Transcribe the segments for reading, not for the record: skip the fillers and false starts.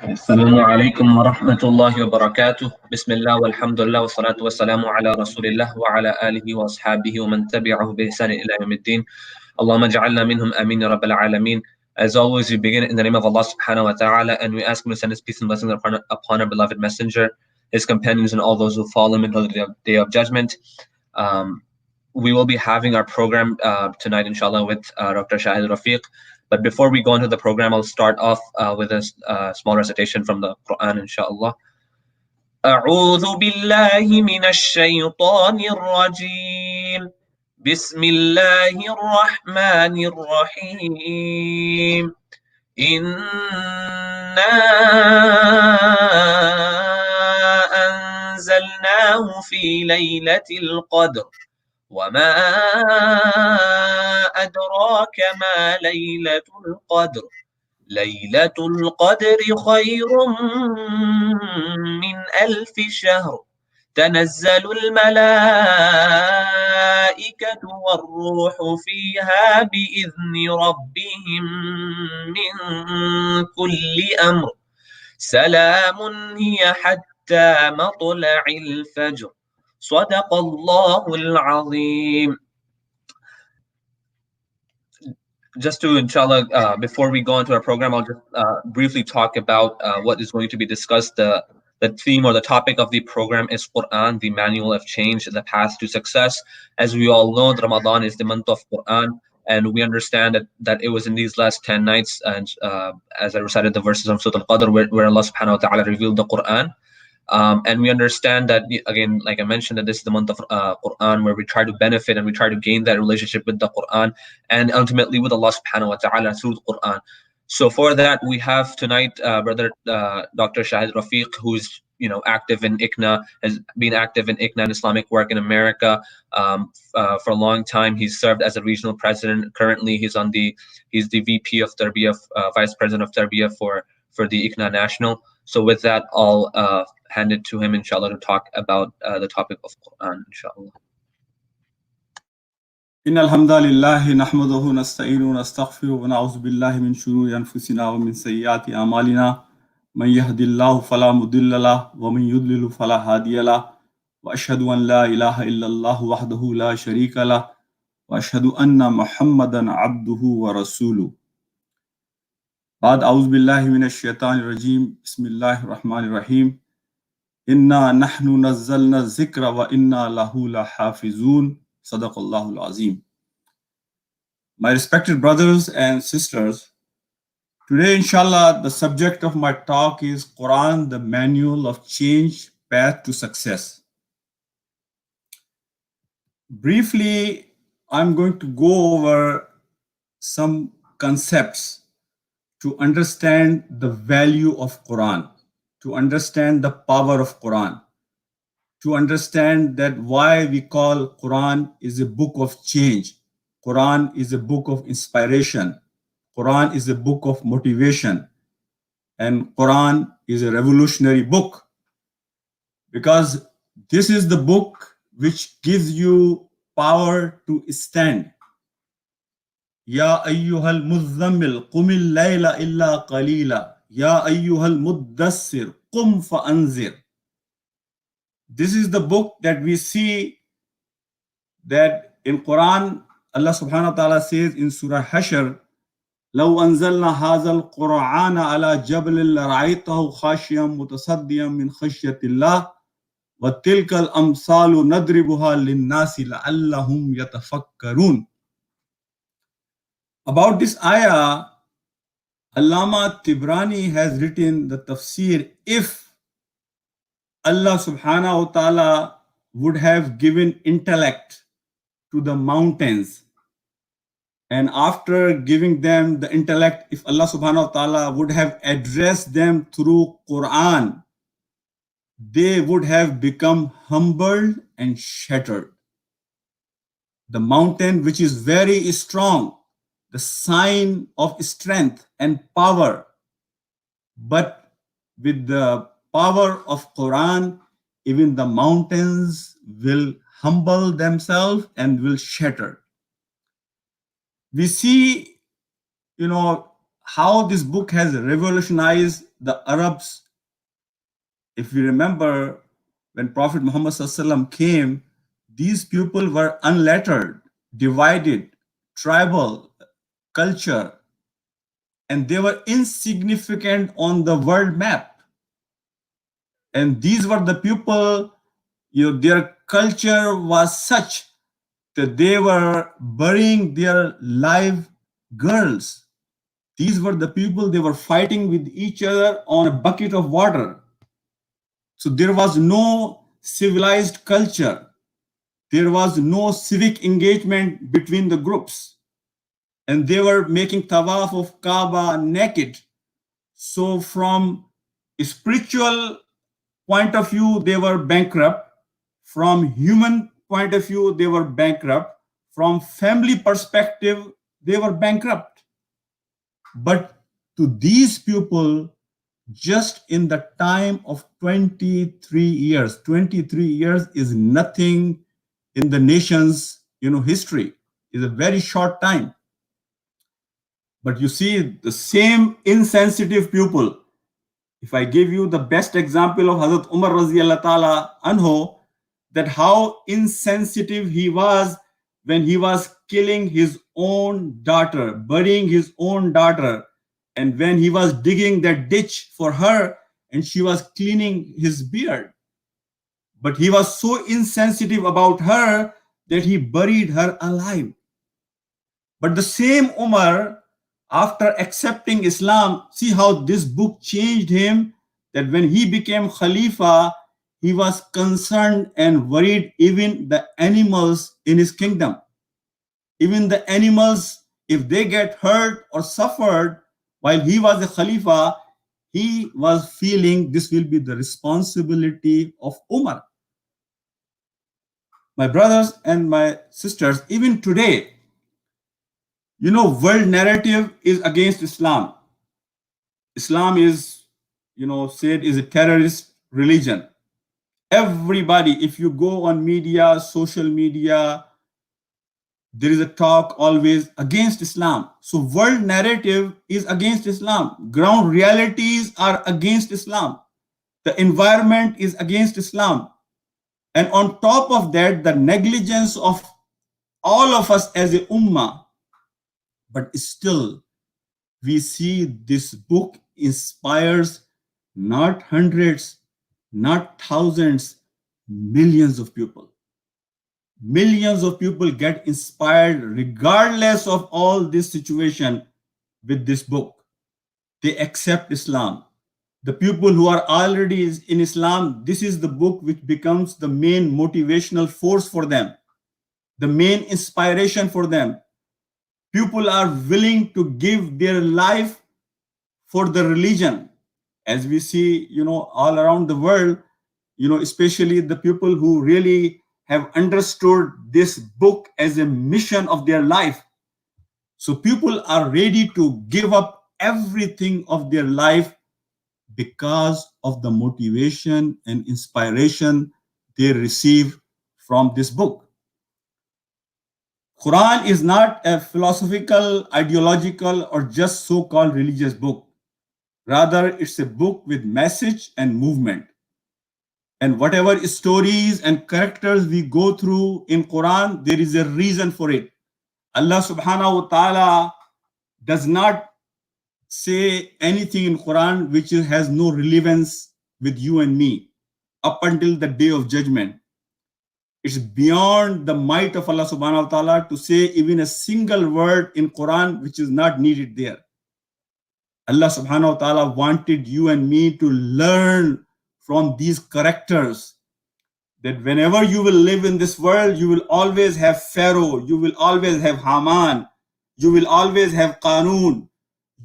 السلام عليكم ورحمة الله وبركاته. بسم الله والحمد لله والصلاة والسلام على رسول الله وعلى آله وأصحابه ومن تبعه بإحسان إلى يوم الدين. اللهم اجعلنا منهم آمين يا رب العالمين. As always, we begin in the name of Allah subhanahu wa ta'ala, and we ask him to send his peace and blessings upon our beloved messenger, his companions, and all those who follow him until the day of judgment. We will be having our program tonight, inshallah, with Dr. Shahid Rafiq. But before we go into the program, I'll start off with a small recitation from the Qur'an, inshallah. أعوذ بالله من الشيطان الرجيم. بسم الله الرحمن الرحيم. إنا أنزلناه في ليلة القدر وما أدراك ما ليلة القدر. ليلة القدر خير من 1000 شهر. تنزل الملائكة والروح فيها بإذن ربهم من كل أمر. سلام هي حتى مطلع الفجر. صدق الله العظيم. Just to, inshallah, before we go into our program, I'll just briefly talk about what is going to be discussed. The theme or the topic of the program is Qur'an, the manual of change, the path to success. As we all know, Ramadan is the month of Qur'an, and we understand that it was in these last 10 nights, and as I recited the verses of Surah Al-Qadr, where Allah subhanahu wa ta'ala revealed the Qur'an. And we understand that, again, like I mentioned, that this is the month of Qur'an, where we try to benefit and we try to gain that relationship with the Qur'an and ultimately with Allah subhanahu wa ta'ala through the Qur'an. So for that, we have tonight brother Dr. Shahid Rafiq, who's active in ICNA, has been active in ICNA and Islamic work in America for a long time. He's served as a regional president. Currently, he's the VP of Tarbiyah, Vice President of Tarbiyah for the ICNA National. So with that, I'll hand it to him, inshallah, to talk about the topic of Qur'an, inshallah. إن الحمد لله نحمده ونستعينه ونستغفره ونعوذ بالله من شرور أنفسنا ومن سيئات أعمالنا من يهد الله فلا مضل له ومن يضلل فلا هادي له وأشهد أن لا إله إلا الله وحده لا شريك له وأشهد أن محمدا عبده ورسوله. بعد أعوذ بالله من الشيطان الرجيم. بسم الله الرحمن الرحيم. إنا نحن نزلنا الذكر وإنا له لحافظون. Sadaqallahul Azim. My respected brothers and sisters, today, inshallah, the subject of my talk is Quran, the manual of change, path to success. Briefly, I'm going to go over some concepts to understand the value of Quran, to understand the power of Quran, to understand that why we call Quran is a book of change. Quran is a book of inspiration. Quran is a book of motivation. And Quran is a revolutionary book, because this is the book which gives you power to stand. Ya ayyuhal muzzammil qumil layla illa qalila. Ya ayyuhal muddassir qum fa'anzir. This is the book that we see that in Quran, Allah subhanahu wa ta'ala says in Surah Hashr, لو أنزلنا هذا القرآن على جبل لرأيته خاشعا متصدعا من خشية الله وتلك الأمثال نضربها للناس لعلهم يتفكرون. About this ayah, Allama Tibrani has written the tafsir. If Allah subhanahu wa ta'ala would have given intellect to the mountains, and after giving them the intellect, if Allah subhanahu wa ta'ala would have addressed them through Quran, they would have become humbled and shattered. The mountain, which is very strong, the sign of strength and power, but with the power of Quran, even the mountains will humble themselves and will shatter. We see, how this book has revolutionized the Arabs, if you remember, when Prophet Muhammad SAW came, these people were unlettered, divided, tribal, culture, and they were insignificant on the world map. And these were the people, their culture was such that they were burying their live girls. These were the people, they were fighting with each other on a bucket of water. So there was no civilized culture. There was no civic engagement between the groups. And they were making tawaf of Kaaba naked. So from a spiritual point of view, they were bankrupt. From human point of view, they were bankrupt. From family perspective, they were bankrupt. But to these people, just in the time of 23 years, 23 years is nothing in the nation's history. Is a very short time. But you see, the same insensitive people, if I give you the best example of Hazrat Umar Raziyallahu Ta'ala Anhu, that how insensitive he was when he was killing his own daughter, burying his own daughter, and when he was digging that ditch for her and she was cleaning his beard. But he was so insensitive about her that he buried her alive. But the same Umar, after accepting Islam, see how this book changed him, that when he became Khalifa, he was concerned and worried even the animals in his kingdom. Even the animals, if they get hurt or suffered while he was a Khalifa, he was feeling this will be the responsibility of Umar. My brothers and my sisters, even today, world narrative is against Islam. Islam is, said is a terrorist religion. Everybody, if you go on media, social media, there is a talk always against Islam. So world narrative is against Islam. Ground realities are against Islam. The environment is against Islam. And on top of that, the negligence of all of us as a ummah. But still, we see this book inspires not hundreds, not thousands, millions of people. Millions of people get inspired regardless of all this situation with this book. They accept Islam. The people who are already in Islam, this is the book which becomes the main motivational force for them, the main inspiration for them. People are willing to give their life for the religion. As we see, all around the world, especially the people who really have understood this book as a mission of their life. So people are ready to give up everything of their life because of the motivation and inspiration they receive from this book. Quran is not a philosophical, ideological, or just so-called religious book. Rather, it's a book with message and movement. And whatever stories and characters we go through in Quran, there is a reason for it. Allah subhanahu wa ta'ala does not say anything in Quran which has no relevance with you and me up until the day of judgment. It's beyond the might of Allah subhanahu wa ta'ala to say even a single word in Quran which is not needed there. Allah subhanahu wa ta'ala wanted you and me to learn from these characters that whenever you will live in this world, you will always have Pharaoh, you will always have Haman, you will always have Qanun,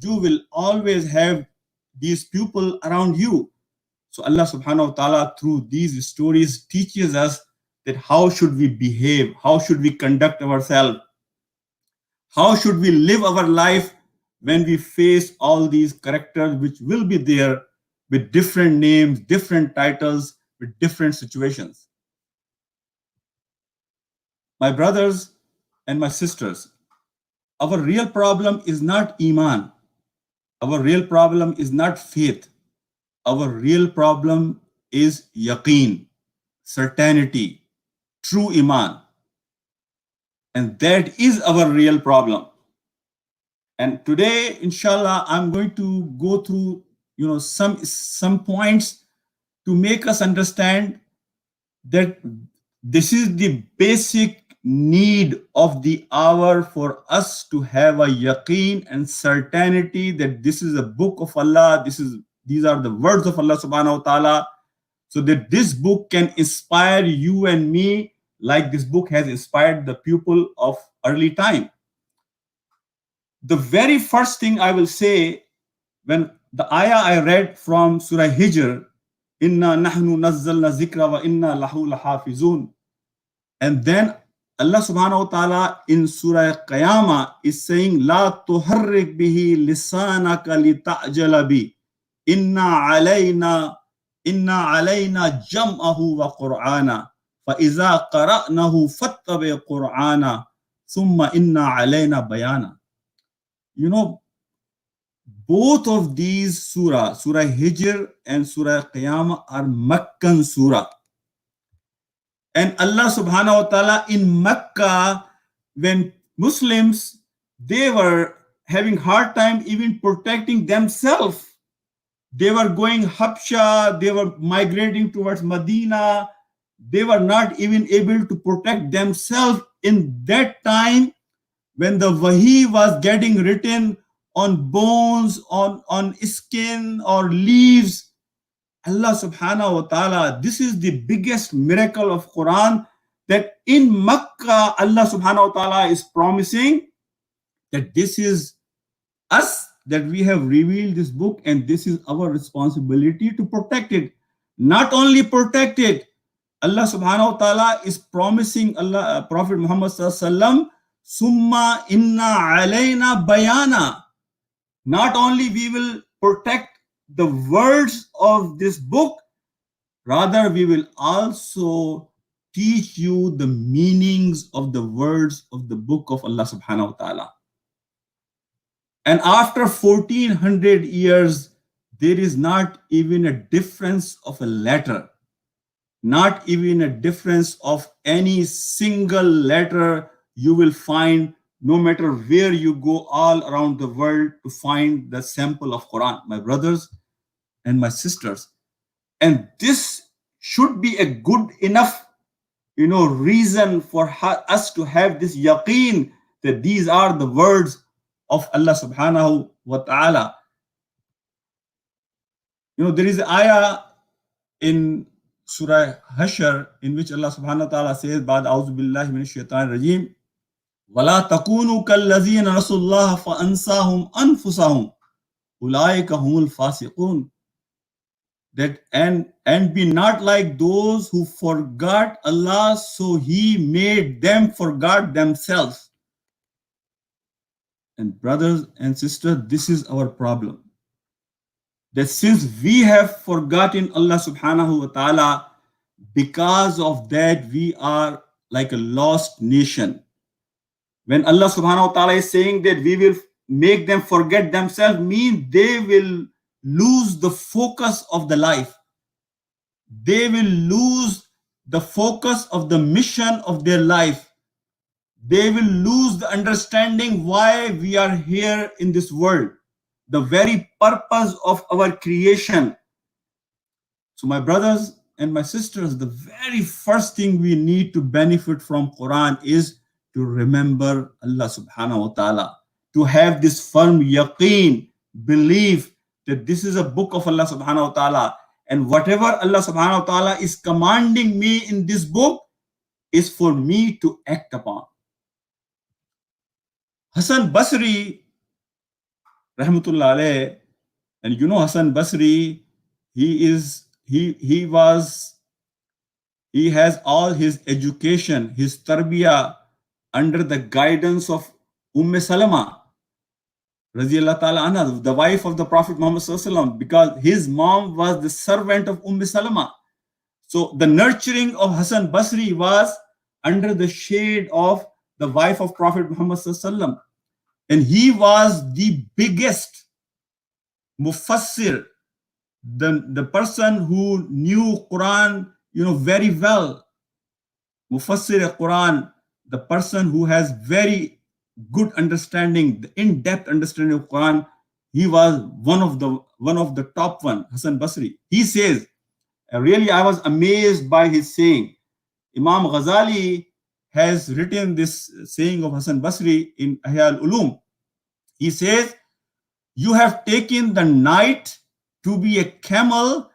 you will always have these people around you. So Allah subhanahu wa ta'ala through these stories teaches us that how should we behave, how should we conduct ourselves, how should we live our life when we face all these characters which will be there with different names, different titles, with different situations. My brothers and my sisters, our real problem is not Iman. Our real problem is not faith. Our real problem is yaqeen, certainty, true iman. And that is our real problem. And today, inshallah, I'm going to go through, some points to make us understand that this is the basic need of the hour for us to have a yaqeen and certainty that this is a book of Allah. These are the words of Allah subhanahu wa ta'ala, so that this book can inspire you and me like this book has inspired the people of early time. The very first thing I will say, when the ayah I read from Surah Hijr, Inna nahnu nazzalna zikra wa inna lahu lahafizun. And then Allah subhanahu wa ta'ala in Surah Qiyamah is saying, La tuharrik bihi lisanaka li ta'jala bi. Inna alayna jam'ahu wa qur'ana. Fa iza qara'nahu fattabi qur'ana. Thumma inna alayna bayana. Both of these surah Hijr and Surah Qiyamah, are Meccan surah. And Allah subhanahu wa ta'ala in Mecca, when Muslims, they were having hard time even protecting themselves. They were going Habsha, they were migrating towards Medina. They were not even able to protect themselves in that time when the wahi was getting written on bones, on skin or leaves. Allah subhanahu wa ta'ala, this is the biggest miracle of Quran, that in Makkah, Allah subhanahu wa ta'ala is promising that this is us, that we have revealed this book, and this is our responsibility to protect it. Not only protect it, Allah subhanahu wa ta'ala is promising Prophet Muhammad sallallahu alaihi wasallam, Summa inna alayna bayana. Not only we will protect the words of this book, rather we will also teach you the meanings of the words of the book of Allah subhanahu wa ta'ala. And after 1400 years, there is not even a difference of a letter, not even a difference of any single letter you will find, no matter where you go all around the world to find the sample of Quran, my brothers and my sisters. And this should be a good enough, reason for us to have this yaqeen that these are the words of Allah subhanahu wa ta'ala. There is an ayah in Surah Hashr in which Allah subhanahu wa ta'ala says, Ba'd a'udhu billahi minash shaitanir rajim, وَلَا تَكُونُوا كَالَّذِينَ نَسُوا اللَّهَ فَأَنْسَاهُمْ أَنفُسَهُمْ أُولَٰئِكَ هُمُ الْفَاسِقُونَ. That and be not like those who forgot Allah, so He made them forget themselves. And brothers and sisters, this is our problem. That since we have forgotten Allah subhanahu wa ta'ala, because of that we are like a lost nation. When Allah subhanahu wa ta'ala is saying that we will make them forget themselves, means they will lose the focus of the life. They will lose the focus of the mission of their life. They will lose the understanding why we are here in this world, the very purpose of our creation. So my brothers and my sisters, the very first thing we need to benefit from Quran is to remember Allah subhanahu wa ta'ala, to have this firm yaqeen, belief that this is a book of Allah subhanahu wa ta'ala, and whatever Allah subhanahu wa ta'ala is commanding me in this book is for me to act upon. Hassan Basri, rahmatullah alayh, and Hassan Basri, he has all his education, his tarbiyah under the guidance of Salama, radiyallahu ta'ala anha, the wife of the Prophet Muhammad sallallahu alaihi wasallam, because his mom was the servant of Salama. So the nurturing of Hassan Basri was under the shade of the wife of Prophet Muhammad sallallahu alaihi wasallam, and he was the biggest mufassir the person who knew Quran, very well, Mufassir Quran, the person who has very good understanding, the in-depth understanding of Quran, he was one of the top one, Hassan Basri. He says, really, I was amazed by his saying. Imam Ghazali has written this saying of Hassan Basri in Ihya al-Ulum. He says, you have taken the night to be a camel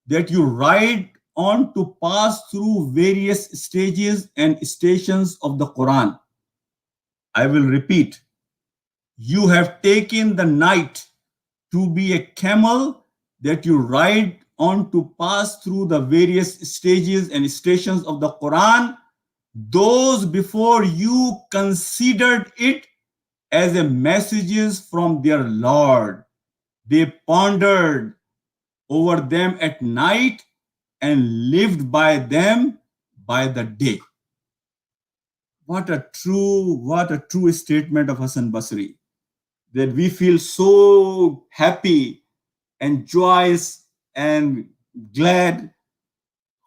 that you ride on to pass through various stages and stations of the Quran. I will repeat. You have taken the night to be a camel that you ride on to pass through the various stages and stations of the Quran. Those before you considered it as a messages from their Lord. They pondered over them at night and lived by them by the day. What a true statement of Hassan Basri, that we feel so happy and joyous and glad.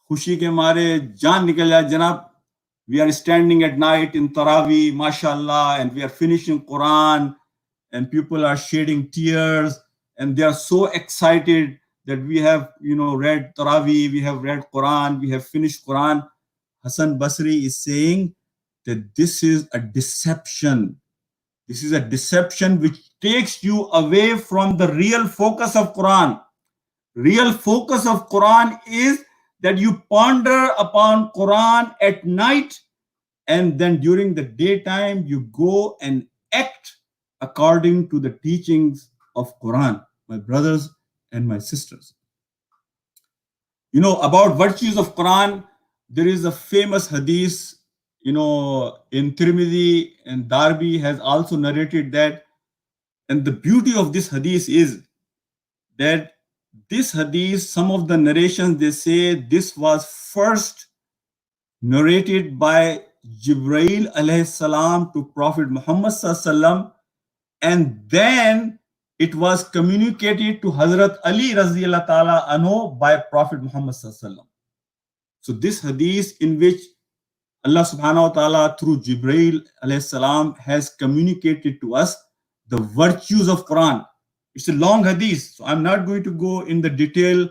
खुशी के मारे जान निकल जाए जनाब. We are standing at night in Taraweeh, mashallah, and we are finishing Quran, and people are shedding tears, and they are so excited that we have, read Taraweeh, we have read Quran, we have finished Quran. Hassan Basri is saying that this is a deception. This is a deception which takes you away from the real focus of Quran. Real focus of Quran is that you ponder upon Quran at night, and then during the daytime you go and act according to the teachings of Quran, my brothers and my sisters. About virtues of Quran, there is a famous hadith, in Tirmidhi, and Darby has also narrated that. And the beauty of this hadith is that this hadith, some of the narrations, they say this was first narrated by Jibreel alayhi salam to Prophet Muhammad sallam, and then it was communicated to Hazrat Ali radhiyallahu ta'ala anhu by Prophet Muhammad sallam. So this hadith in which Allah subhanahu wa ta'ala through Jibreel alayhi salam has communicated to us the virtues of Quran. It's a long hadith, so I'm not going to go in the detail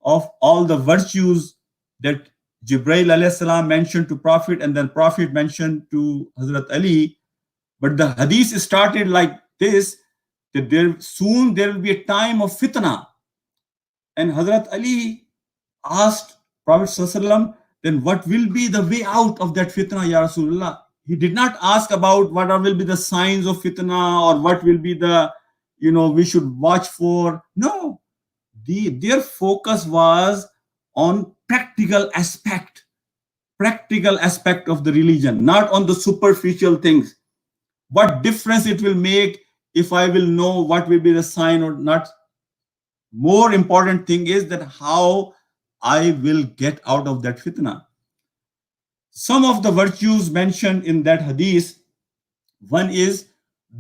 of all the virtues that Jibreel alayhi salam mentioned to Prophet and then Prophet mentioned to Hazrat Ali. But the hadith started like this, that soon there will be a time of fitna. And Hazrat Ali asked Prophet sallallahu, then what will be the way out of that fitna, Ya Rasulullah? He did not ask about what will be the signs of fitna or what will be the, we should watch for. No, their focus was on practical aspect of the religion, not on the superficial things. What difference it will make if I will know what will be the sign or not. More important thing is that how I will get out of that fitna. Some of the virtues mentioned in that hadith, one is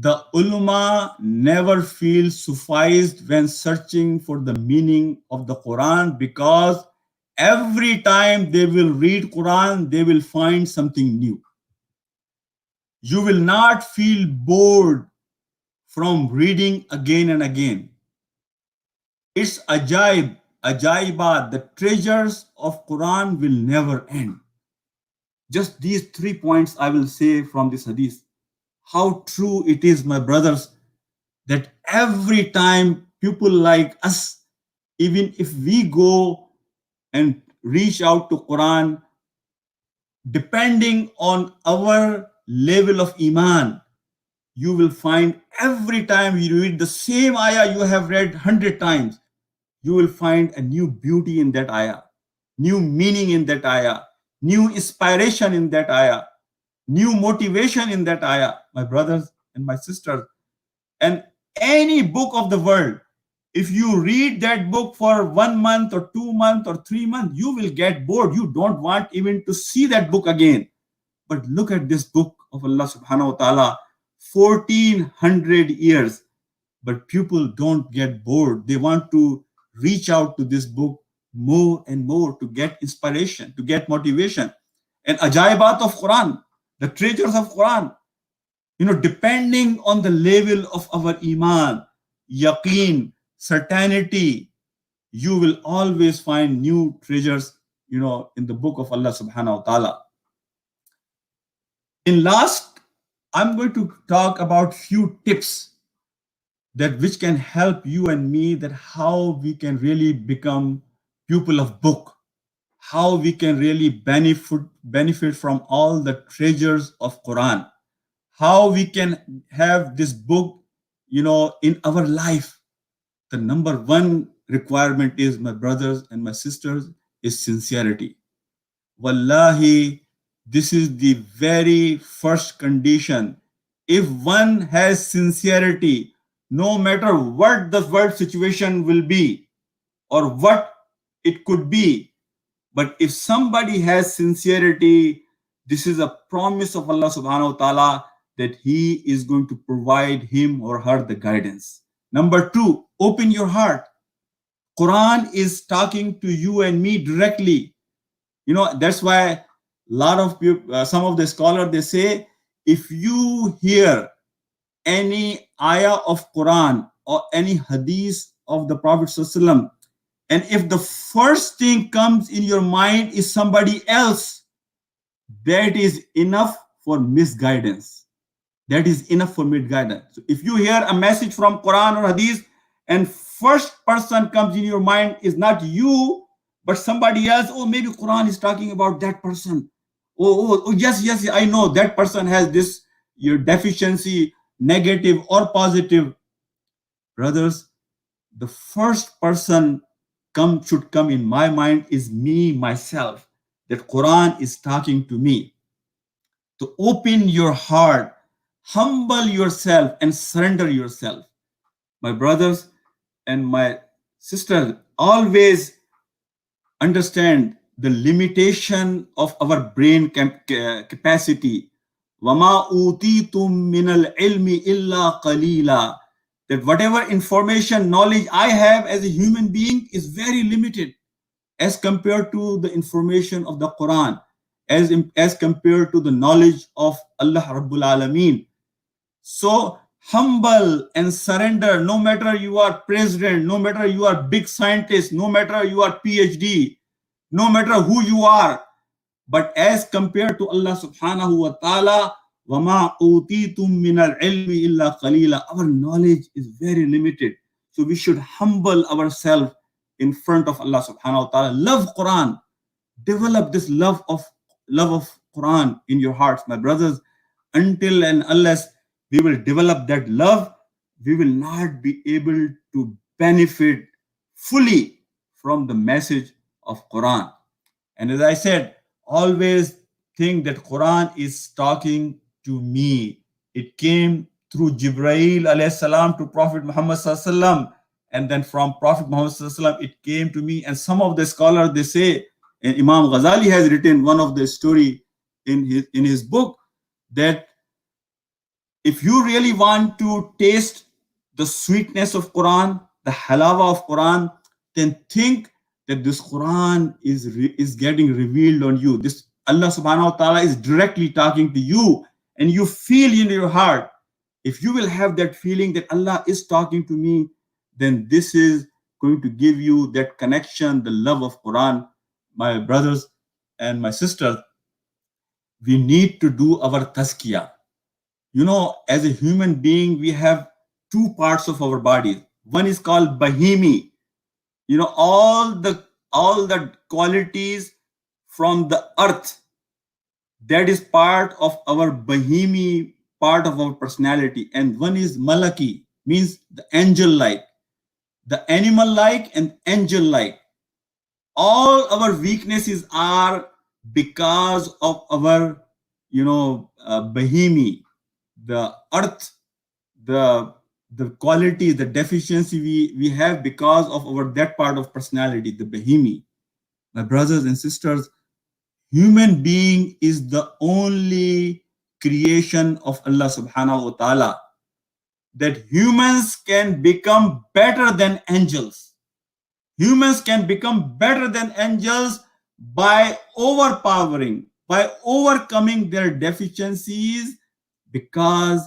the ulama never feel sufficed when searching for the meaning of the Quran, because every time they will read Quran, they will find something new. You will not feel bored from reading again and again. It's ajaibat, the treasures of Quran will never end. Just these 3 points I will say from this hadith. How true it is, my brothers, that every time people like us, even if we go and reach out to Quran, depending on our level of iman, you will find every time you read the same ayah you have read 100 times, you will find a new beauty in that ayah, new meaning in that ayah, new inspiration in that ayah, new motivation in that ayah, my brothers and my sisters. And any book of the world, if you read that book for 1 month or 2 months or 3 months, you will get bored. You don't want even to see that book again. But look at this book of Allah subhanahu wa ta'ala, 1400 years. But people don't get bored. They want to reach out to this book more and more to get inspiration, to get motivation. And ajaibat of Quran, the treasures of Quran, depending on the level of our iman, yaqeen, certainty, you will always find new treasures, in the book of Allah subhanahu wa ta'ala. In last, I'm going to talk about few tips that which can help you and me, that how we can really become pupil of book, how we can really benefit from all the treasures of Quran, how we can have this book, in our life. The number one requirement is, my brothers and my sisters, is sincerity. Wallahi, this is the very first condition. If one has sincerity, no matter what the world situation will be or what it could be, but if somebody has sincerity, this is a promise of Allah subhanahu wa ta'ala that He is going to provide him or her the guidance. Number two, open your heart. Quran is talking to you and me directly. That's why a lot of people, some of the scholars, they say, if you hear any ayah of Quran or any hadith of the Prophet ﷺ, and if the first thing comes in your mind is somebody else, that is enough for misguidance. That is enough for misguidance. So if you hear a message from Quran or hadith and first person comes in your mind is not you, but somebody else, oh, maybe Quran is talking about that person. Oh, yes, I know that person has this, your deficiency, negative or positive. Brothers, the first person should come in my mind is me, myself, that Quran is talking to me. To open your heart, humble yourself and surrender yourself. My brothers and my sisters, always understand the limitation of our brain capacity. وَمَا أُوتِيتُم مِّنَ الْعِلْمِ إِلَّا قَلِيلًا. That whatever information, knowledge I have as a human being is very limited as compared to the information of the Quran, as compared to the knowledge of Allah Rabbul Alameen. So humble and surrender, no matter you are president, no matter you are big scientist, no matter you are PhD, no matter who you are, but as compared to Allah subhanahu wa ta'ala, وَمَا أُوتِيتُم مِّنَ الْعِلْمِ إِلَّا قَلِيلًا. Our knowledge is very limited. So we should humble ourselves in front of Allah subhanahu wa ta'ala. Love Quran. Develop this love of Quran in your hearts, my brothers. Until and unless we will develop that love, we will not be able to benefit fully from the message of Quran. And as I said, always think that Quran is talking to me. It came through Jibreel alayhi salam to Prophet Muhammad sallallahu alaihi wasallam, and then from Prophet Muhammad sallallahu alaihi wasallam it came to me. And some of the scholars, they say, and Imam Ghazali has written one of the story in his book, that if you really want to taste the sweetness of Quran, the halawa of Quran, then think that this Quran is getting revealed on you. This Allah subhanahu wa ta'ala is directly talking to you, and you feel in your heart. If you will have that feeling that Allah is talking to me, then this is going to give you that connection, the love of Quran. My brothers and my sisters, we need to do our tazkiyah. As a human being, we have two parts of our body. One is called bahimi. All the qualities from the earth, that is part of our bahimi, part of our personality. And one is malaki, means the angel-like, the animal-like and angel-like. All our weaknesses are because of our, bahimi, the earth, the quality, the deficiency we have because of our that part of personality, the bahimi. My brothers and sisters, human being is the only creation of Allah subhanahu wa ta'ala that humans can become better than angels. Humans can become better than angels by overpowering, by overcoming their deficiencies because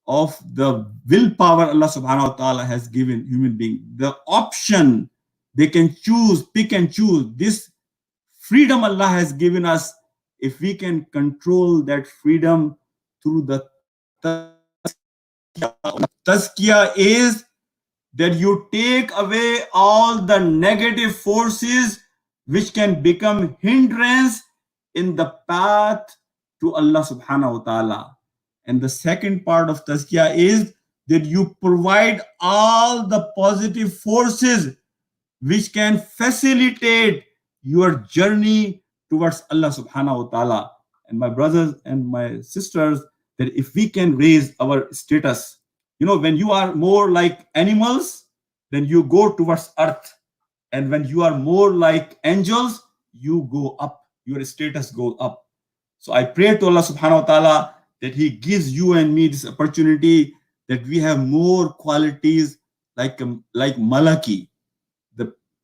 of the willpower Allah subhanahu wa ta'ala has given human being. The option they can choose, pick and choose. This freedom Allah has given us, if we can control that freedom through the tazkiyah. Tazkiyah is that you take away all the negative forces which can become hindrance in the path to Allah subhanahu wa ta'ala. And the second part of tazkiyah is that you provide all the positive forces which can facilitate your journey towards Allah subhanahu wa ta'ala. And my brothers and my sisters, that if we can raise our status, when you are more like animals, then you go towards earth. And when you are more like angels, you go up, your status goes up. So I pray to Allah subhanahu wa ta'ala that He gives you and me this opportunity, that we have more qualities like Malaki,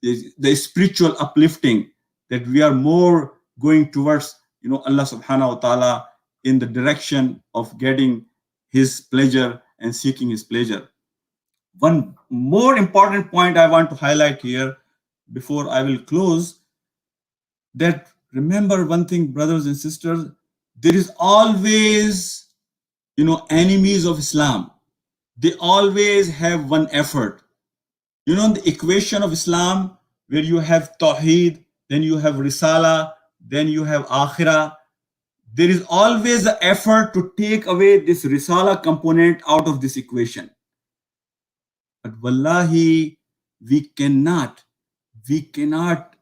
the spiritual uplifting, that we are more going towards Allah subhanahu wa ta'ala in the direction of getting His pleasure and seeking His pleasure. One more important point I want to highlight here before I will close, that remember one thing, brothers and sisters, there is always enemies of Islam. They always have one effort. The equation of Islam, where you have Tawheed, then you have Risala, then you have Akhirah. There is always an effort to take away this Risala component out of this equation. But wallahi, we cannot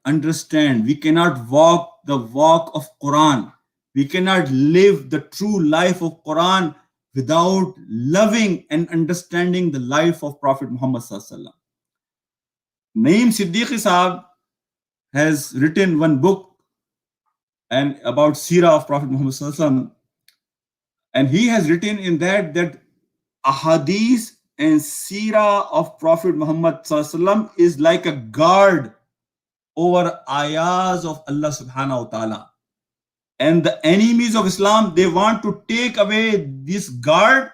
understand, we cannot walk the walk of Quran. We cannot live the true life of Quran without loving and understanding the life of Prophet Muhammad Sallallahu Alaihi Wasallam. Naeem Siddiqui Sahab has written one book and about Seerah of Prophet Muhammad Sallallahu Alaihi Wasallam, and he has written in that ahadith and Seerah of Prophet Muhammad Sallallahu Alaihi Wasallam is like a guard over ayahs of Allah subhanahu wa ta'ala. And the enemies of Islam, they want to take away this guard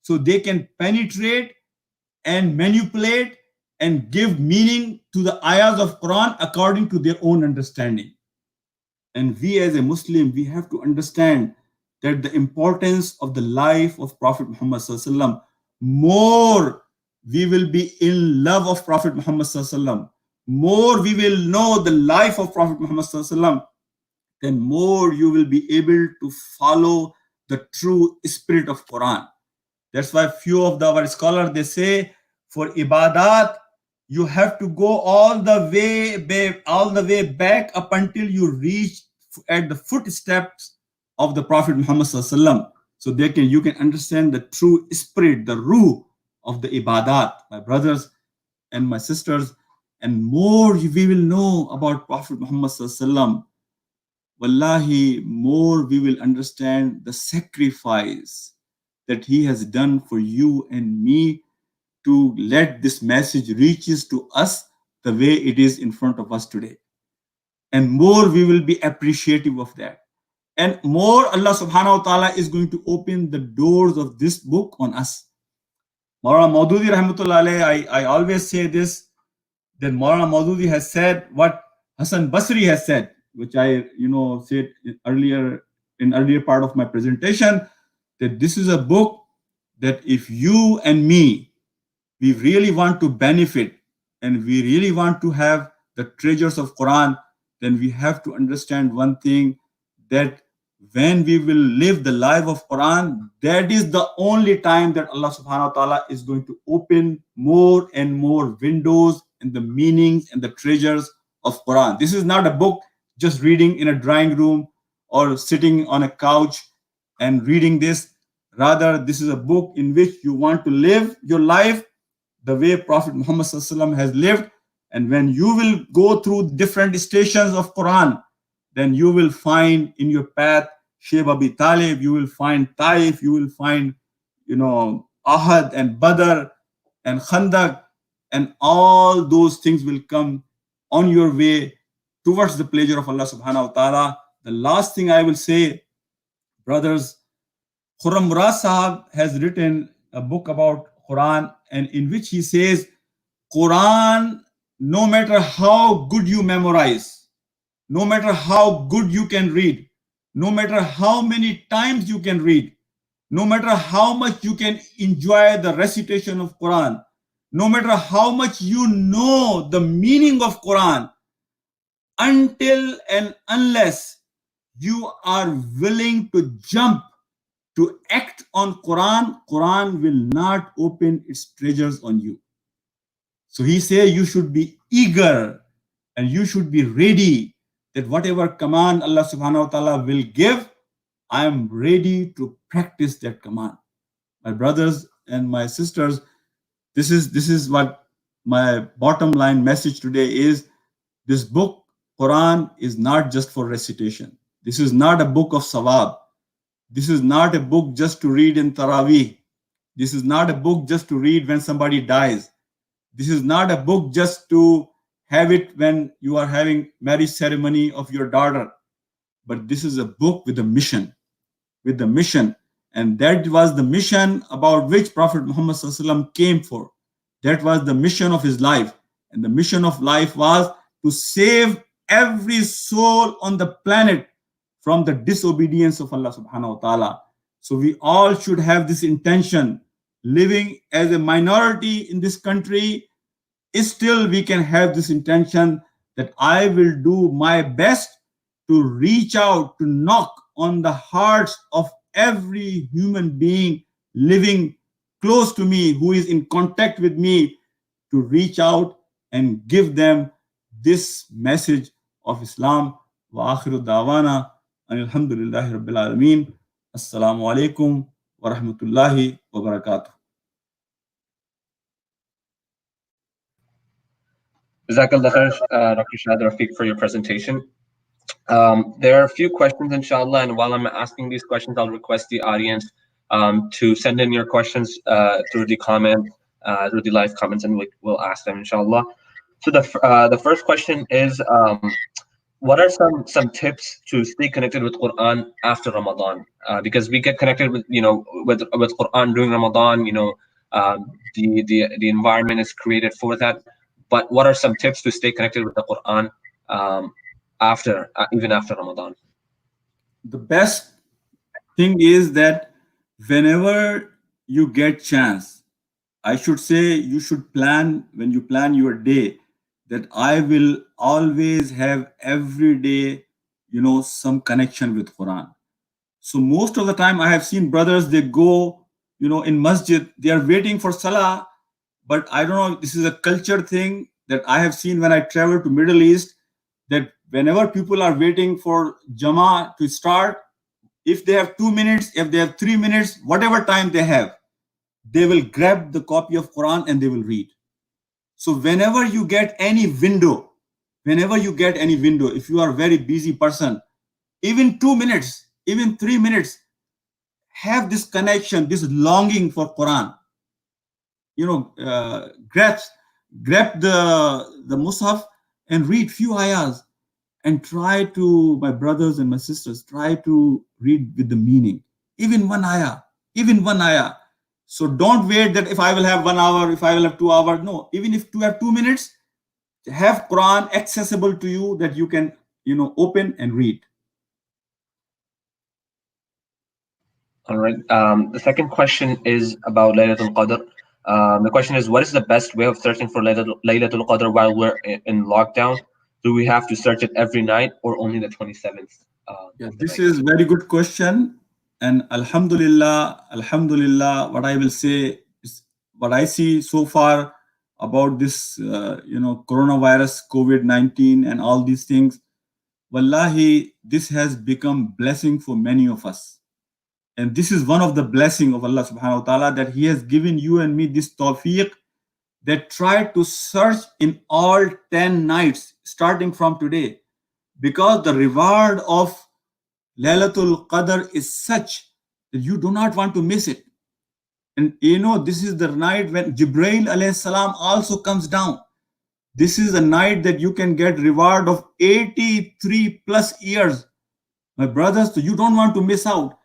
so they can penetrate and manipulate and give meaning to the ayahs of Quran according to their own understanding. And we as a Muslim, we have to understand that the importance of the life of Prophet Muhammad Sallallahu Alaihi Wasallam, more we will be in love of Prophet Muhammad Sallallahu Alaihi Wasallam, more we will know the life of Prophet Muhammad Sallallahu Alaihi Wasallam, then more you will be able to follow the true spirit of Quran. That's why few of our scholars, they say, for ibadat, you have to go all the way back up until you reach at the footsteps of the Prophet Muhammad Sallallahu Alaihi Wasallam. So you can understand the true spirit, the ruh of the ibadat, my brothers and my sisters. And more we will know about Prophet Muhammad Sallallahu Alaihi Wasallam, wallahi, more we will understand the sacrifice that he has done for you and me to let this message reaches to us the way it is in front of us today. And more we will be appreciative of that. And more Allah subhanahu wa ta'ala is going to open the doors of this book on us. Maulana Maududi rahmatullah alayhi, I always say this, that Maulana Maududi has said what Hassan Basri has said, which I said earlier part of my presentation, that this is a book that if you and me, we really want to benefit and we really want to have the treasures of Quran, then we have to understand one thing, that when we will live the life of Quran, that is the only time that Allah subhanahu wa ta'ala is going to open more and more windows and the meanings and the treasures of Quran. This is not a book just reading in a drawing room or sitting on a couch and reading this. Rather, this is a book in which you want to live your life the way Prophet Muhammad Sallallahu Alaihi Wasallam has lived. And when you will go through different stations of Quran, then you will find in your path Shaykh Abi Talib, you will find Taif, you will find Ahad and Badr and Khandak, and all those things will come on your way towards the pleasure of Allah subhanahu wa ta'ala. The last thing I will say, brothers, Khurram Murad Sahab has written a book about Quran, and in which he says, Quran, no matter how good you memorize, no matter how good you can read, no matter how many times you can read, no matter how much you can enjoy the recitation of Quran, no matter how much you know the meaning of Quran, until and unless you are willing to jump to act on Quran, Quran will not open its treasures on you. So he says you should be eager and you should be ready that whatever command Allah subhanahu wa ta'ala will give, I am ready to practice that command. My brothers and my sisters, this is what my bottom line message today is. This book, Quran, is not just for recitation. This is not a book of sawab. This is not a book just to read in Taraweeh. This is not a book just to read when somebody dies. This is not a book just to have it when you are having marriage ceremony of your daughter. But this is a book with a mission, And that was the mission about which Prophet Muhammad ﷺ came for. That was the mission of his life. And the mission of life was to save every soul on the planet from the disobedience of Allah subhanahu wa ta'ala. So we all should have this intention. Living as a minority in this country, still we can have this intention that I will do my best to reach out, to knock on the hearts of every human being living close to me, who is in contact with me, to reach out and give them this message of Islam. Wa akhiru dawana alhamdulillahi rabbil alameen. Assalamu alaikum wa rahmatullahi wa barakatuh. Jazakallah khair, Dr. Shahid Rafiq, for your presentation. There are a few questions, inshallah, and while I'm asking these questions, I'll request the audience to send in your questions through the comments, through the live comments, and we'll ask them, inshallah. So the first question is, what are some tips to stay connected with Quran after Ramadan? Because we get connected with with Quran during Ramadan. The environment is created for that. But what are some tips to stay connected with the Quran even after Ramadan? The best thing is that whenever you get chance, I should say you should plan, when you plan your day, that I will always have every day, some connection with Quran. So most of the time I have seen brothers, they go, in masjid, they are waiting for salah. But I don't know, this is a culture thing that I have seen when I travel to Middle East, that whenever people are waiting for Jama to start, if they have 2 minutes, if they have 3 minutes, whatever time they have, they will grab the copy of Quran and they will read. So whenever you get any window, if you are a very busy person, even 2 minutes, even 3 minutes, have this connection, this longing for Quran. Grab the Mus'haf and read few ayahs, and try to, my brothers and my sisters, try to read with the meaning. Even one ayah. So don't wait that if I will have 1 hour, if I will have 2 hours. No, even if you have 2 minutes, have Quran accessible to you that you can, open and read. All right. The second question is about Laylatul Qadr. The question is, what is the best way of searching for Laylatul Qadr while we're in lockdown? Do we have to search it every night or only the 27th? This is very good question. And alhamdulillah, what I will say is what I see so far about this, coronavirus, COVID-19 and all these things. Wallahi, this has become blessing for many of us. And this is one of the blessing of Allah subhanahu wa ta'ala, that He has given you and me this tawfiq, that try to search in all 10 nights, starting from today. Because the reward of Laylatul Qadr is such that you do not want to miss it. And this is the night when Jibreel alayhi salam also comes down. This is a night that you can get reward of 83 plus years. My brothers, so you don't want to miss out.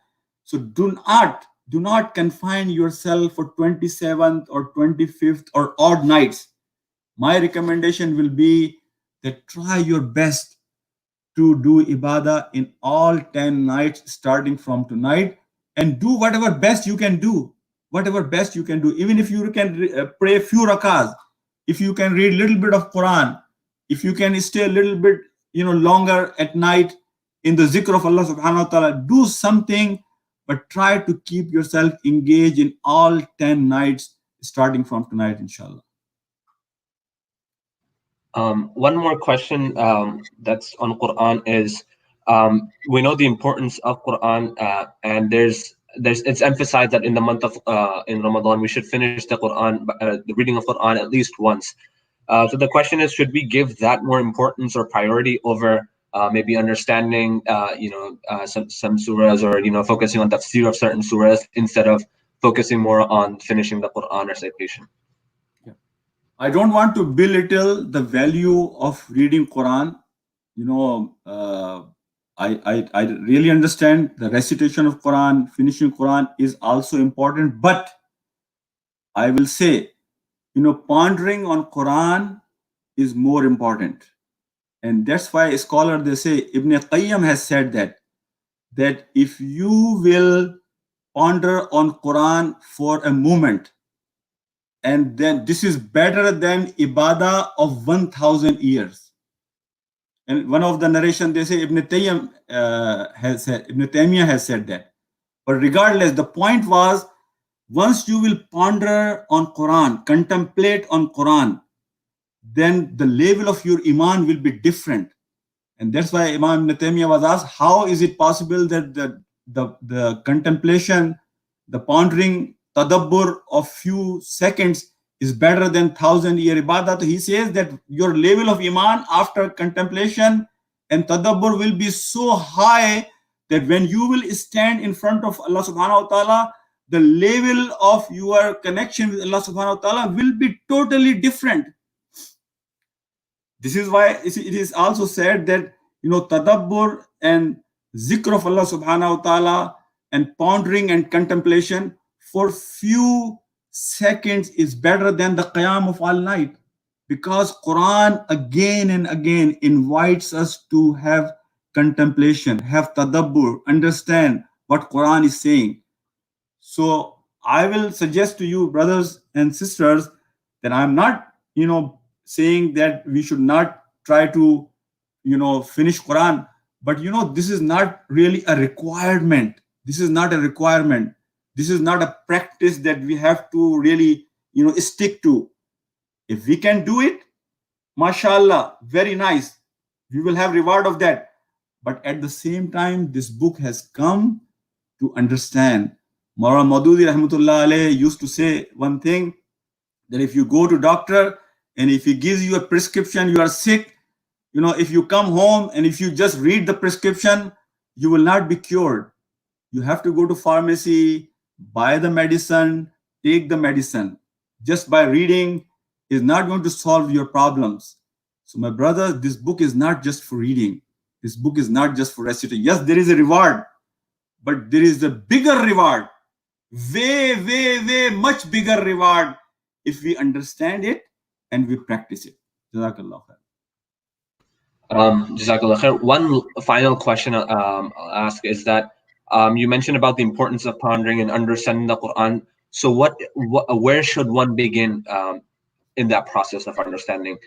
So do not confine yourself for 27th or 25th or odd nights. My recommendation will be that try your best to do ibadah in all 10 nights starting from tonight, and do whatever best you can do. Whatever best you can do. Even if you can pray few rakahs, if you can read a little bit of Quran, if you can stay a little bit longer at night in the zikr of Allah subhanahu wa ta'ala, do something, but try to keep yourself engaged in all 10 nights starting from tonight, inshallah. One more question that's on Quran is, we know the importance of Quran, and it's emphasized that in the month of in Ramadan we should finish the Quran, the reading of Quran at least once. So the question is, should we give that more importance or priority over maybe understanding some surahs, or focusing on tafsir of certain surahs instead of focusing more on finishing the Quran recitation? I don't want to belittle the value of reading Quran. I really understand the recitation of Quran, finishing Quran is also important, but I will say, pondering on Quran is more important. And that's why a scholar, they say, Ibn Qayyim has said that if you will ponder on Quran for a moment, and then this is better than ibadah of 1,000 years. And one of the narration, they say Ibn Taymiyyah has said that. But regardless, the point was, once you will ponder on Quran, contemplate on Quran, then the level of your iman will be different. And that's why Imam Ibn Taymiyyah was asked, how is it possible that the contemplation, the pondering, tadabbur of few seconds is better than 1,000-year ibadah? So he says that your level of iman after contemplation and tadabbur will be so high that when you will stand in front of Allah subhanahu wa ta'ala, the level of your connection with Allah subhanahu wa ta'ala will be totally different. This is why it is also said that tadabbur and zikr of Allah subhanahu wa ta'ala and pondering and contemplation for few seconds is better than the qiyam of all night, because Quran again and again invites us to have contemplation, have tadabbur, understand what Quran is saying. So I will suggest to you, brothers and sisters, that I'm not saying that we should not try to finish Quran, but this is not really a requirement. This is not a requirement. This is not a practice that we have to really stick to. If we can do it, mashallah, very nice, we will have reward of that. But at the same time, this book has come to understand. Maulana Maududi rahmatullah alayhi used to say one thing, that if you go to doctor and if he gives you a prescription, you are sick, if you come home and if you just read the prescription, you will not be cured. You have to go to pharmacy, buy the medicine, take the medicine. Just by reading is not going to solve your problems. So my brother, this book is not just for reading. This book is not just for reciting. Yes, there is a reward, but there is a bigger reward, way much bigger reward if we understand it and we practice it. Jazakallah khair. Jazakallah khair. One final question I'll ask is that you mentioned about the importance of pondering and understanding the Quran. So where should one begin in that process of understanding?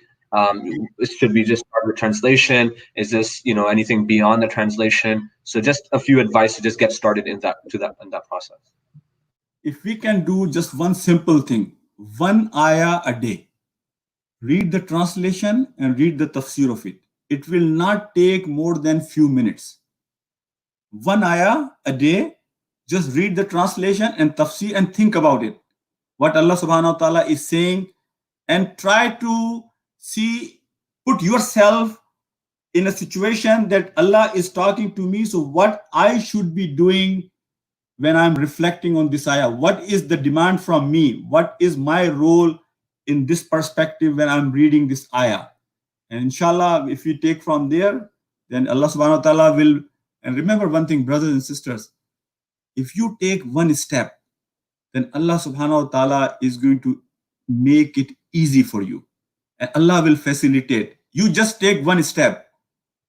Should we just start with translation? Is this anything beyond the translation? So just a few advice to just get started in that process. If we can do just one simple thing, one ayah a day, read the translation and read the tafsir of it. It will not take more than few minutes. One ayah a day, just read the translation and tafsir and think about it, what Allah subhanahu wa ta'ala is saying, and try to put yourself in a situation that Allah is talking to me. So what I should be doing when I'm reflecting on this ayah? What is the demand from me? What is my role in this perspective when I'm reading this ayah. And inshallah, if you take from there, then Allah subhanahu wa ta'ala will. And remember one thing, brothers and sisters, if you take one step, then Allah subhanahu wa ta'ala is going to make it easy for you. And Allah will facilitate. You just take one step.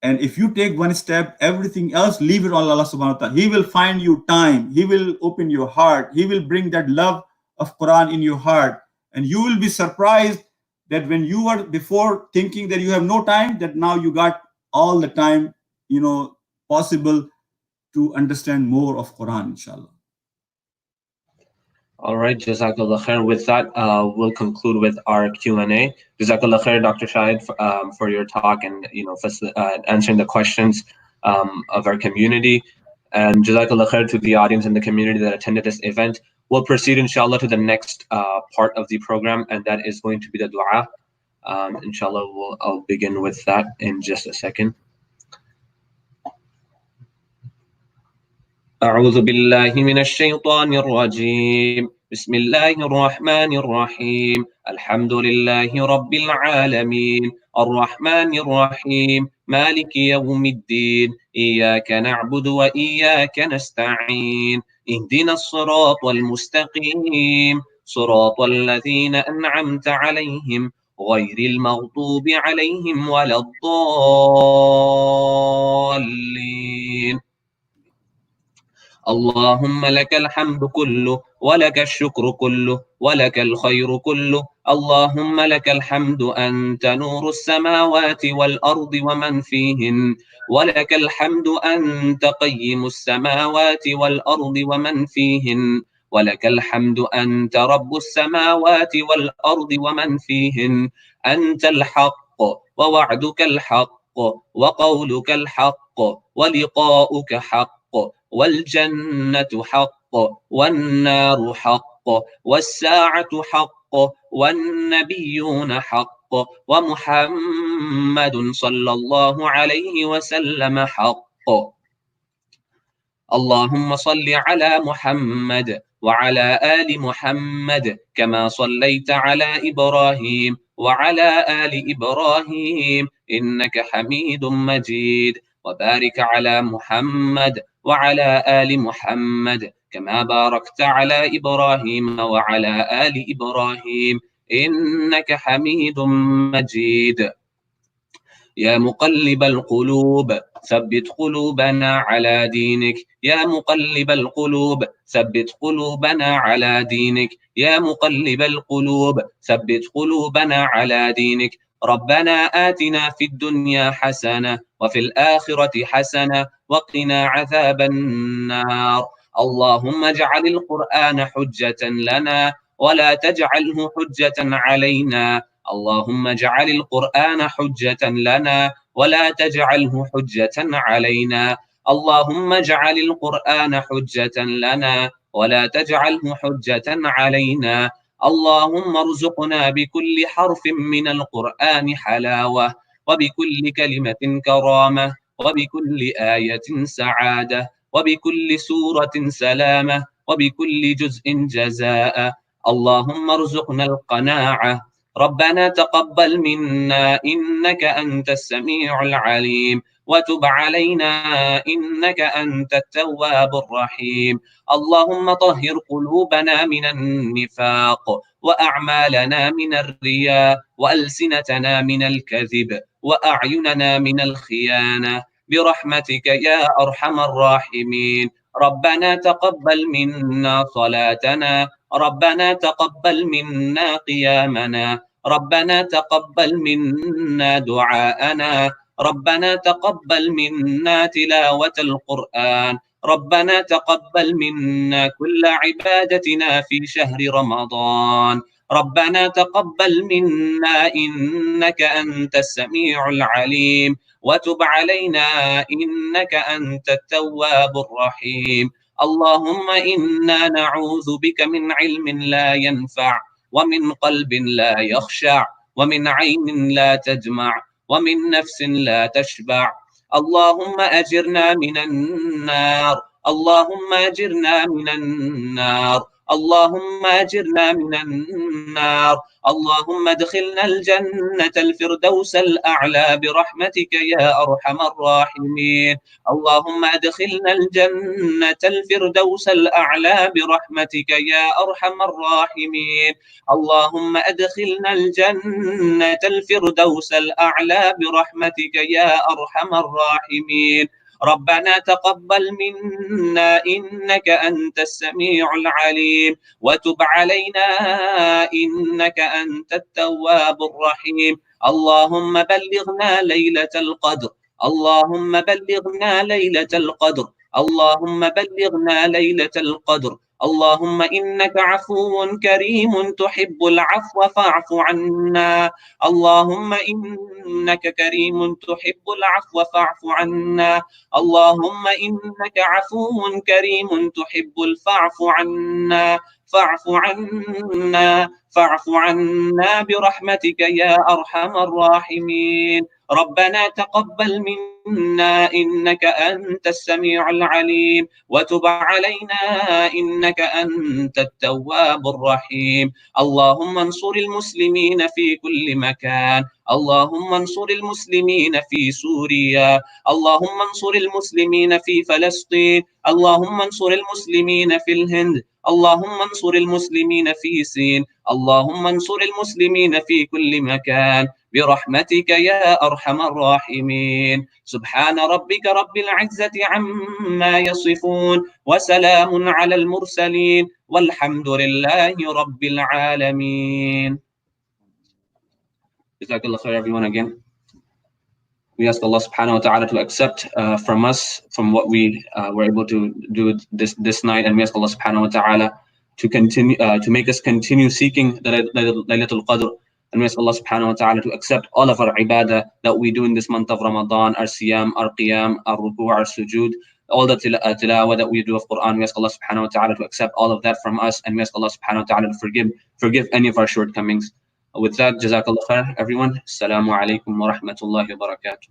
And if you take one step, everything else, leave it on Allah subhanahu wa ta'ala. He will find you time. He will open your heart. He will bring that love of Quran in your heart. And you will be surprised that when you were before thinking that you have no time, that now you got all the time, possible to understand more of Quran, inshallah. All right, Jazakallah khair. With that, we'll conclude with our Q&A. Jazakallah khair, Dr. Shahid, for your talk and answering the questions of our community. And Jazakallah khair to the audience and the community that attended this event. We'll proceed, inshallah, to the next part of the program, and that is going to be the dua. Inshallah, I'll begin with that in just a second. أعوذ بالله من الشيطان الرجيم بسم الله الرحمن الرحيم الحمد لله رب العالمين الرحمن الرحيم مالك يوم الدين إياك نعبد وإياك نستعين اهدنا الصراط المستقيم صراط الذين أنعمت عليهم غير المغضوب عليهم ولا الضالين اللهم لك الحمد كله ولك الشكر كله ولك الخير كله اللهم لك الحمد أنت نور السماوات والأرض ومن فيهن ولك الحمد أنت قيم السماوات والأرض ومن فيهن ولك الحمد أنت رب السماوات والأرض ومن فيهن أنت الحق ووعدك الحق وقولك الحق ولقاؤك حق والجنة حق والنار حق والساعة حق والنبيون حق ومحمد صلى الله عليه وسلم حق اللهم صل على محمد وعلى آل محمد كما صليت على إبراهيم وعلى آل إبراهيم إنك حميد مجيد وبارك على محمد وعلى آل محمد كما باركت على إبراهيم وعلى آل إبراهيم إنك حميد مجيد يا مقلب القلوب ثبت قلوبنا على دينك يا مقلب القلوب ثبت قلوبنا على دينك يا مقلب القلوب ثبت قلوبنا على دينك ربنا آتنا في الدنيا حسنة وفي الآخرة حسنة وقنا عذاب النار اللهم اجعل القرآن حجة لنا ولا تجعله حجة علينا اللهم اجعل القرآن حجة لنا ولا تجعله حجة علينا اللهم اجعل القرآن حجة لنا ولا تجعله حجة علينا اللهم ارزقنا بكل حرف من القرآن حلاوة وبكل كلمة كرامة وبكل آية سعادة وبكل سورة سلامة وبكل جزء جزاء اللهم ارزقنا القناعة ربنا تقبل منا إنك أنت السميع العليم وتب علينا إنك أنت التواب الرحيم اللهم طهر قلوبنا من النفاق وأعمالنا من الرياء وألسنتنا من الكذب وأعيننا من الخيانة برحمتك يا أرحم الراحمين ربنا تقبل منا صلاتنا ربنا تقبل منا قيامنا ربنا تقبل منا دعاءنا ربنا تقبل منا تلاوة القرآن ربنا تقبل منا كل عبادتنا في شهر رمضان ربنا تقبل منا إنك أنت السميع العليم وتب علينا إنك أنت التواب الرحيم اللهم إنا نعوذ بك من علم لا ينفع ومن قلب لا يخشع ومن عين لا تدمع ومن نفس لا تشبع اللهم أجرنا من النار اللهم أجرنا من النار اللهم أجرنا من النار. اللهم ادخلنا الجنة الفردوس الأعلى برحمتك يا أرحم الراحمين. اللهم ادخلنا الجنة الفردوس الأعلى برحمتك يا أرحم الراحمين. اللهم ادخلنا الجنة الفردوس الأعلى برحمتك يا أرحم الراحمين. ربنا تقبل منا إنك أنت السميع العليم، وتب علينا إنك أنت التواب الرحيم. اللهم بلغنا ليلة القدر. اللهم بلغنا ليلة القدر. اللهم بلغنا ليلة القدر. اللهم إنك عفو كريم تحب العفو فاعف عنا. اللهم إنك كريم تحب العفو فاعف عنا. اللهم إنك عفو كريم تحب الفاعف عنا. فاعف عنا. فاعف عنا برحمتك يا أرحم الراحمين. ربنا تقبل منا إنك أنت السميع العليم، وتب علينا إنك أنت التواب الرحيم. اللهم انصر المسلمين في كل مكان. اللهم انصر المسلمين في سوريا. اللهم انصر المسلمين في فلسطين. اللهم انصر المسلمين في الهند. اللهم انصر المسلمين في سين. اللهم انصر المسلمين في كل مكان برحمتك يا أرحم الراحمين. سبحان ربك رب العزة عما يصفون، وسلام على المرسلين، والحمد لله رب العالمين. Jazakallah khair, everyone, again. We ask Allah subhanahu wa ta'ala to accept from us from what we were able to do this night, and we ask Allah subhanahu wa ta'ala to continue to make us continue seeking the Laylatul Qadr, and we ask Allah subhanahu wa ta'ala to accept all of our ibadah that we do in this month of Ramadan, our siyam, our qiyam, our ruku', our sujood, all the tilawah that we do of Qur'an. We ask Allah subhanahu wa ta'ala to accept all of that from us, and we ask Allah subhanahu wa ta'ala to forgive any of our shortcomings. With that, Jazakallah khair, everyone. Assalamu alaikum wa rahmatullahi wa barakatuh.